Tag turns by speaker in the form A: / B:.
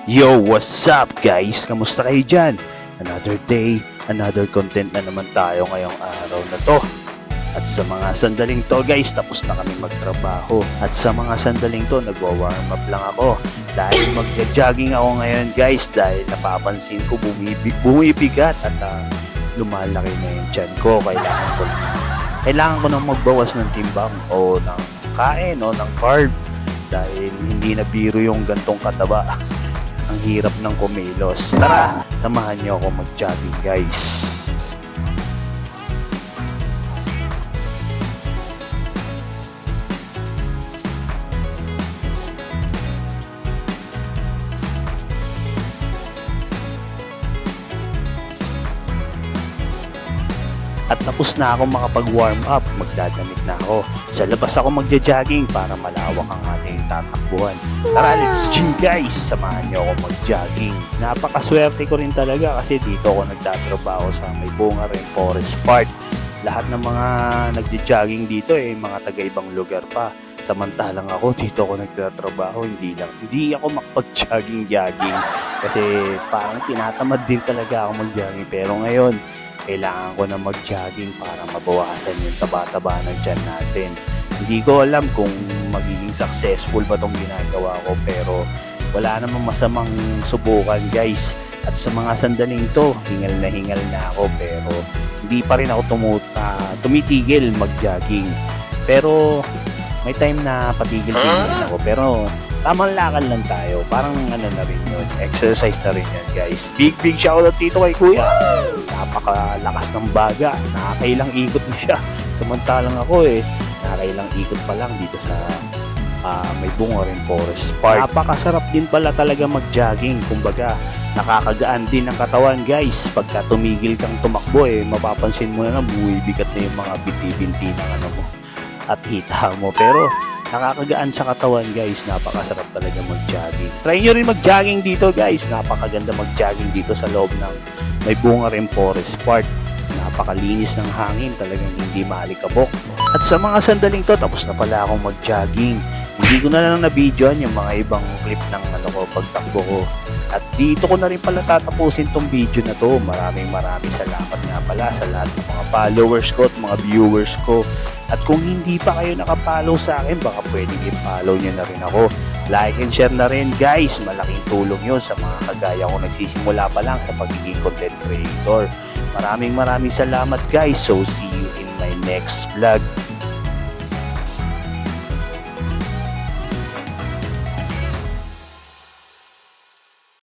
A: Yo, what's up guys? Kamusta kayo dyan? Another day, another content na naman tayo ngayong araw na to. At sa mga sandaling to guys, tapos na kami magtrabaho. At sa mga sandaling to, nagwa-warm up lang ako. Dahil mag-jogging ako ngayon guys, dahil napapansin ko bumibigat at lumalaki na yung tiyan ko. Kailangan ko nang magbawas ng timbang o ng kain o ng carb. Dahil hindi na biro yung gantong kataba. Ang hirap ng kumilos. Tara, samahan niyo ako mag-jogging guys. At tapos na ako makapag-warm up, magdadamit na ako. Sa labas ako magja-jogging para malawak ang ating tatakbuhan. Tara, let's gym guys! Samahan niyo ako mag-jogging. Napakaswerte ko rin talaga kasi dito ako nagtatrabaho sa may bunga rin Forest Park. Lahat ng mga nagja-jogging dito mga taga-ibang lugar pa. Samantalang ako dito ako nagtatrabaho, hindi ako makapag-jogging kasi parang tinatamad din talaga ako mag-jogging. Pero ngayon, kailangan ko na mag-jogging para mabawasan yung taba-taba ng tiyan natin. Hindi ko alam kung magiging successful ba tong ginagawa ko, pero wala namang masamang subukan guys. At sa mga sandaling to, hingal na ako, pero hindi pa rin ako tumitigil mag-jogging. Pero may time na patigil-tigil ako, pero tamang lakad lang tayo. Parang ano na rin yun, exercise na rin yan guys. Big shoutout dito kay kuya. Napakalakas ng baga, nakakailang ikot na siya. Samantalang ako nakakailang ikot pa lang dito sa may bunga rin Forest Park. Napakasarap din pala talaga mag-jogging. Kumbaga, nakakagaan din ang katawan guys. Pagka tumigil kang tumakbo mapapansin mo na buwibigat na yung mga binti ng ano mo at hita mo. Pero nakakagaan sa katawan guys, napakasarap talaga mag-jogging. Try nyo rin mag-jogging dito guys, napakaganda mag-jogging dito sa loob ng may bunga rin Forest Park. Napakalinis ng hangin, talagang hindi maalikabok. At sa mga sandaling to, tapos na pala akong mag-jogging. Hindi ko na lang na-videoan yung mga ibang clip ng pagtakbo ko. At dito ko na rin pala tatapusin tong video na to. Maraming salamat nga pala sa lahat ng mga followers ko at mga viewers ko. At kung hindi pa kayo nakapollow sa akin, baka pwedeng i-follow nyo na rin ako. Like and share na rin guys, malaking tulong yun sa mga kagaya ko nagsisimula pa lang sa pagiging content creator. Maraming salamat guys, so see you in my next vlog.